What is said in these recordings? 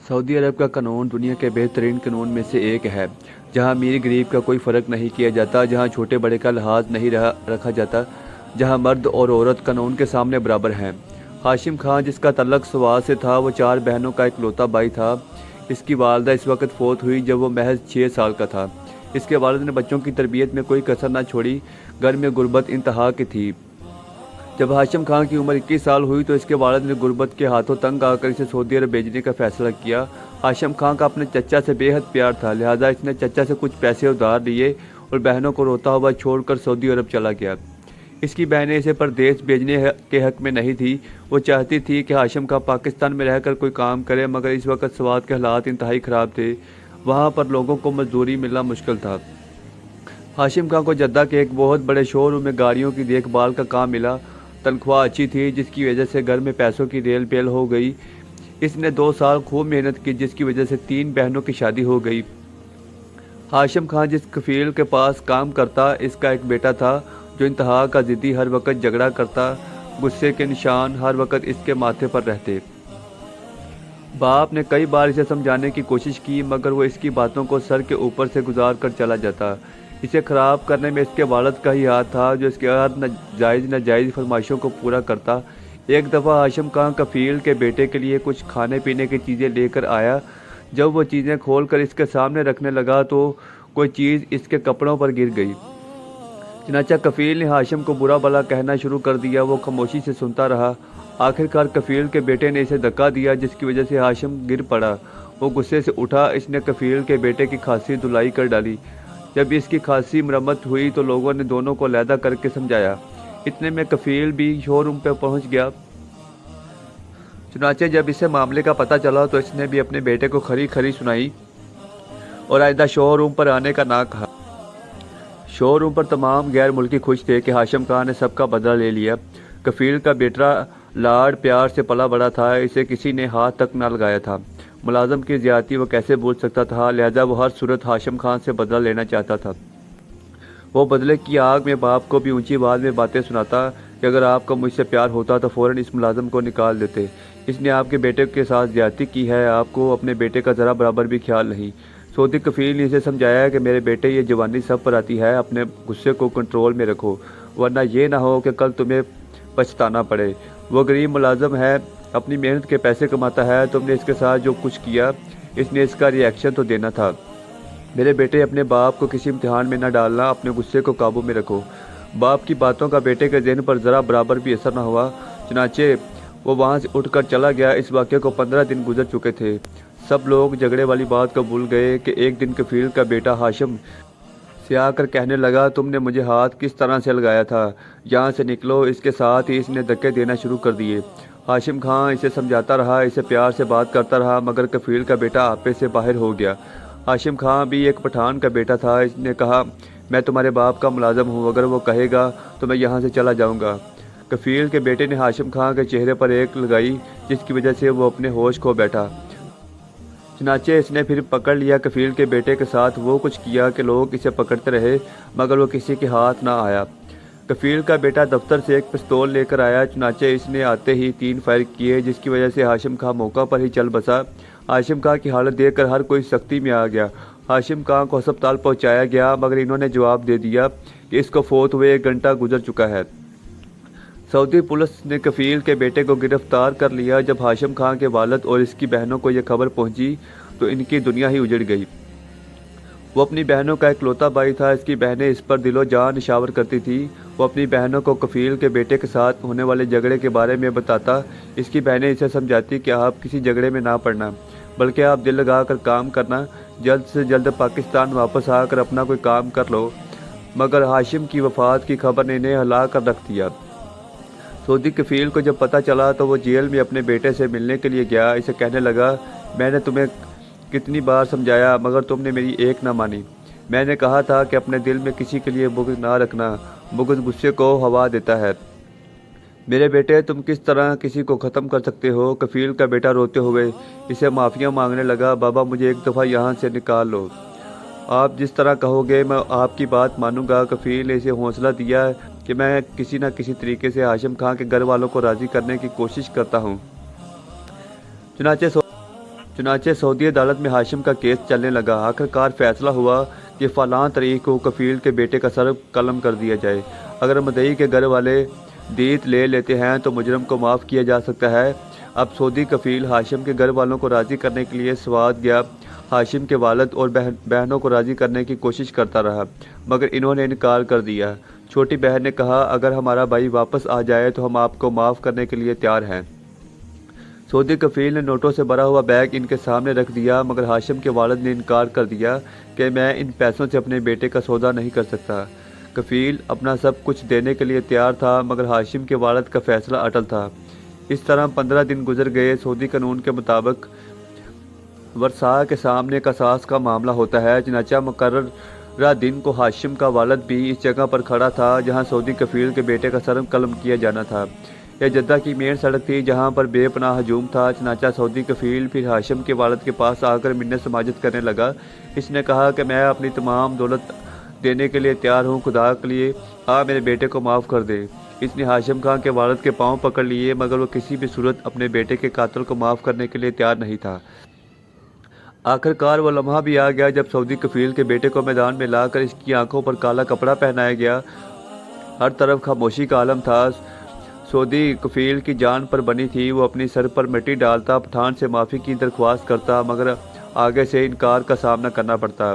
Saudi अरब का कानून दुनिया के बेहतरीन कानून में से एक है, जहां अमीर गरीब का कोई फ़र्क नहीं किया जाता, जहां छोटे बड़े का लिहाज नहीं रखा जाता, जहां मर्द और औरत कानून के सामने बराबर हैं। हाशिम खान, जिसका तल्लक सवाल से था, वो 4 बहनों का इकलौता भाई था। इसकी वालदा इस वक्त फ़ौत हुई जब वो महज 6 साल का था। इसके वालिद ने बच्चों की तरबियत में कोई कसर न छोड़ी। घर में गुर्बत इंतहा की थी। जब हाशिम खान की उम्र 21 साल हुई तो इसके वालिद ने गुर्बत के हाथों तंग आकर इसे सऊदी अरब भेजने का फैसला किया। हाशिम खान का अपने चचा से बेहद प्यार था, लिहाजा इसने चचा से कुछ पैसे उधार लिए और बहनों को रोता हुआ छोड़कर सऊदी अरब चला गया। इसकी बहनें इसे परदेश भेजने के हक में नहीं थी। वो चाहती थी कि हाशिम खान पाकिस्तान में रहकर कोई काम करे, मगर इस वक्त स्वात के हालात इंतहाई ख़राब थे। वहाँ पर लोगों को मजदूरी मिलना मुश्किल था। हाशिम खान को जद्दा के एक बहुत बड़े शोरूम में गाड़ियों की देखभाल का काम मिला। तनख्वाह अच्छी थी, जिसकी वजह से घर में पैसों की रेल पेल हो गई। इसने 2 साल खूब मेहनत की, जिसकी वजह से 3 बहनों की शादी हो गई। हाशिम खान जिस कफील के पास काम करता, इसका एक बेटा था जो इंतहा का ज़िद्दी, हर वक्त झगड़ा करता। गुस्से के निशान हर वक्त इसके माथे पर रहते। बाप ने कई बार इसे समझाने की कोशिश की, मगर वो इसकी बातों को सर के ऊपर से गुजार कर चला जाता। इसे ख़राब करने में इसके वालिद का ही हाथ था, जो इसके हर नाजायज़ फरमाइशों को पूरा करता। एक दफ़ा हाशिम खान कफील के बेटे के लिए कुछ खाने पीने की चीज़ें लेकर आया। जब वो चीज़ें खोलकर इसके सामने रखने लगा तो कोई चीज़ इसके कपड़ों पर गिर गई। चनाचा कफील ने हाशिम को बुरा भला कहना शुरू कर दिया। वो खामोशी से सुनता रहा। आखिरकार कफील के बेटे ने इसे धक्का दिया, जिसकी वजह से हाशिम गिर पड़ा। वो गुस्से से उठा। इसने कफील के बेटे की खांसी धुलाई कर डाली। जब इसकी खांसी मरम्मत हुई तो लोगों ने दोनों को अलहदा करके समझाया। इतने में कफील भी शोरूम पर पहुंच गया। चुनाचे जब इसे मामले का पता चला तो इसने भी अपने बेटे को खरी खरी सुनाई और आइंदा शोरूम पर आने का ना कहा। शोरूम पर तमाम गैर मुल्की खुश थे कि हाशिम खान ने सबका बदला ले लिया। कफील का बेटा लाड़ प्यार से पला बड़ा था। इसे किसी ने हाथ तक न लगाया था। मुलाजम की ज़्यादती वो कैसे भूल सकता था, लिहाजा वो हर सूरत हाशिम खान से बदला लेना चाहता था। वो बदले की आग में बाप को भी ऊंची आवाज़ में बातें सुनाता कि अगर आपको मुझसे प्यार होता तो फ़ौरन इस मुलाजम को निकाल देते। इसने आपके बेटे के साथ ज़्यादती की है, आपको अपने बेटे का ज़रा बराबर भी ख्याल नहीं। सऊदी कफील ने इसे समझाया कि मेरे बेटे, ये जवानी सब पर आती है, अपने गुस्से को कंट्रोल में रखो, वरना ये ना हो कि कल तुम्हें पछताना पड़े। वो गरीब मुलाजम है, अपनी मेहनत के पैसे कमाता है। तुमने इसके साथ जो कुछ किया, इसने इसका रिएक्शन तो देना था। मेरे बेटे, अपने बाप को किसी इम्तिहान में न डालना, अपने गुस्से को काबू में रखो। बाप की बातों का बेटे के ज़हन पर ज़रा बराबर भी असर न हुआ। चुनाचे वो वहाँ से उठकर चला गया। इस वाक़े को 15 दिन गुजर चुके थे। सब लोग झगड़े वाली बात को भूल गए कि एक दिन कफील का बेटा हाशिम से आकर कहने लगा, तुमने मुझे हाथ किस तरह से लगाया था, यहाँ से निकलो। इसके साथ ही इसने धक्के देना शुरू कर दिए। हाशिम खान इसे समझाता रहा, इसे प्यार से बात करता रहा, मगर कफील का बेटा आपे से बाहर हो गया। हाशिम खान भी एक पठान का बेटा था। इसने कहा, मैं तुम्हारे बाप का मुलाजम हूँ, अगर वो कहेगा तो मैं यहाँ से चला जाऊँगा। कफील के बेटे ने हाशिम खान के चेहरे पर एक लगाई, जिसकी वजह से वो अपने होश खो बैठा। चनाचे इसने फिर पकड़ लिया। कफील के बेटे के साथ वो कुछ किया कि लोग इसे पकड़ते रहे, मगर वो किसी के हाथ ना आया। कफील का बेटा दफ्तर से एक पिस्तौल लेकर आया। चनाचे इसने आते ही 3 फायर किए, जिसकी वजह से हाशिम खान मौका पर ही चल बसा। हाशिम खान की हालत देखकर हर कोई सख्ती में आ गया। हाशिम खान को अस्पताल पहुंचाया गया, मगर इन्होंने जवाब दे दिया कि इसको फौत हुए 1 घंटा गुजर चुका है। सऊदी पुलिस ने कफील के बेटे को गिरफ्तार कर लिया। जब हाशिम खान के वालिद और इसकी बहनों को यह खबर पहुंची तो इनकी दुनिया ही उजड़ गई। वो अपनी बहनों का इकलौता भाई था। इसकी बहनें इस पर दिलो जान निशावर करती थी। वो अपनी बहनों को कफील के बेटे के साथ होने वाले झगड़े के बारे में बताता। इसकी बहनें इसे समझाती कि आप किसी झगड़े में ना पड़ना, बल्कि आप दिल लगा कर काम करना, जल्द से जल्द पाकिस्तान वापस आकर अपना कोई काम कर लो। मगर हाशिम की वफ़ात की खबर ने इन्हें हिला कर रख दिया। सऊदी कफील को जब पता चला तो वो जेल में अपने बेटे से मिलने के लिए गया। इसे कहने लगा, मैंने तुम्हें कितनी बार समझाया, मगर तुमने मेरी एक ना मानी। मैंने कहा था कि अपने दिल में किसी के लिए बुग़्ज़ ना रखना, बुग़्ज़ गुस्से को हवा देता है। मेरे बेटे, तुम किस तरह किसी को ख़त्म कर सकते हो। कफील का बेटा रोते हुए इसे माफ़िया मांगने लगा, बाबा मुझे एक दफ़ा यहाँ से निकाल लो, आप जिस तरह कहोगे मैं आपकी बात मानूंगा। कफील ने इसे हौसला दिया कि मैं किसी न किसी तरीके से हाशिम खान के घर वालों को राज़ी करने की कोशिश करता हूँ। चुनाचे چنانچہ سعودی عدالت میں ہاشم کا کیس چلنے لگا۔ آخرکار فیصلہ ہوا کہ فلاں تاریخ کو کفیل کے بیٹے کا سر قلم کر دیا جائے۔ اگر مدعی کے گھر والے دیت لے لیتے ہیں تو مجرم کو معاف کیا جا سکتا ہے۔ اب سعودی کفیل ہاشم کے گھر والوں کو راضی کرنے کے لیے سوات گیا۔ ہاشم کے والد اور بہنوں کو راضی کرنے کی کوشش کرتا رہا، مگر انہوں نے انکار کر دیا۔ چھوٹی بہن نے کہا، اگر ہمارا بھائی واپس آ جائے تو ہم آپ کو معاف کرنے کے لیے تیار ہیں۔ سعودی کفیل نے نوٹوں سے بھرا ہوا بیگ ان کے سامنے رکھ دیا، مگر ہاشم کے والد نے انکار کر دیا کہ میں ان پیسوں سے اپنے بیٹے کا سودا نہیں کر سکتا۔ کفیل اپنا سب کچھ دینے کے لیے تیار تھا، مگر ہاشم کے والد کا فیصلہ اٹل تھا۔ اس طرح 15 دن گزر گئے۔ سعودی قانون کے مطابق ورثاء کے سامنے قصاص کا معاملہ ہوتا ہے، چنانچہ مقررہ دن کو ہاشم کا والد بھی اس جگہ پر کھڑا تھا جہاں سعودی کفیل کے بیٹے کا سر قلم کیا جانا تھا۔ یہ جدہ کی مین سڑک تھی جہاں پر بے پناہ ہجوم تھا۔ چنانچہ سعودی کفیل پھر ہاشم کے والد کے پاس آ کر منت سماجت کرنے لگا۔ اس نے کہا کہ میں اپنی تمام دولت دینے کے لیے تیار ہوں، خدا کے لیے میرے بیٹے کو معاف کر دے۔ اس نے ہاشم خان کے والد کے پاؤں پکڑ لیے، مگر وہ کسی بھی صورت اپنے بیٹے کے قاتل کو معاف کرنے کے لیے تیار نہیں تھا۔ آخرکار وہ لمحہ بھی آ گیا جب سعودی کفیل کے بیٹے کو میدان میں لا کر اس کی آنکھوں پر کالا کپڑا پہنایا گیا۔ ہر طرف خاموشی کا عالم تھا۔ سعودی کفیل کی جان پر بنی تھی، وہ اپنی سر پر مٹی ڈالتا، پٹھان سے معافی کی درخواست کرتا، مگر آگے سے انکار کا سامنا کرنا پڑتا۔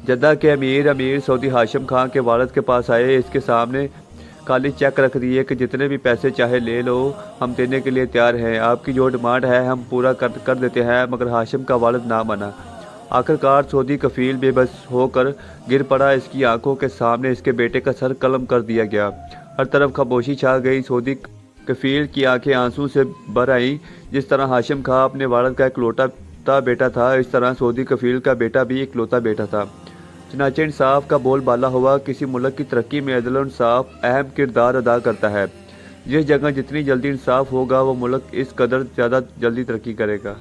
جدہ کے امیر سعودی ہاشم خان کے والد کے پاس آئے، اس کے سامنے خالی چیک رکھ دیے کہ جتنے بھی پیسے چاہے لے لو، ہم دینے کے لیے تیار ہیں، آپ کی جو ڈیمانڈ ہے ہم پورا کر دیتے ہیں، مگر ہاشم کا والد نہ مانا۔ آخرکار سعودی کفیل بے بس ہو کر گر پڑا، اس کی آنکھوں کے سامنے اس کے بیٹے کا سر قلم کر دیا گیا۔ ہر طرف خاموشی چھا گئی۔ سعودی کفیل کی آنکھیں آنسوں سے بھر آئیں۔ جس طرح ہاشم خان اپنے والد کا اکلوتا بیٹا تھا، اس طرح سعودی کفیل کا بیٹا بھی اکلوتا بیٹا تھا۔ چنانچہ انصاف کا بول بالا ہوا۔ کسی ملک کی ترقی میں عدل و انصاف اہم کردار ادا کرتا ہے۔ جس جگہ جتنی جلدی انصاف ہوگا وہ ملک اس قدر زیادہ جلدی ترقی کرے گا۔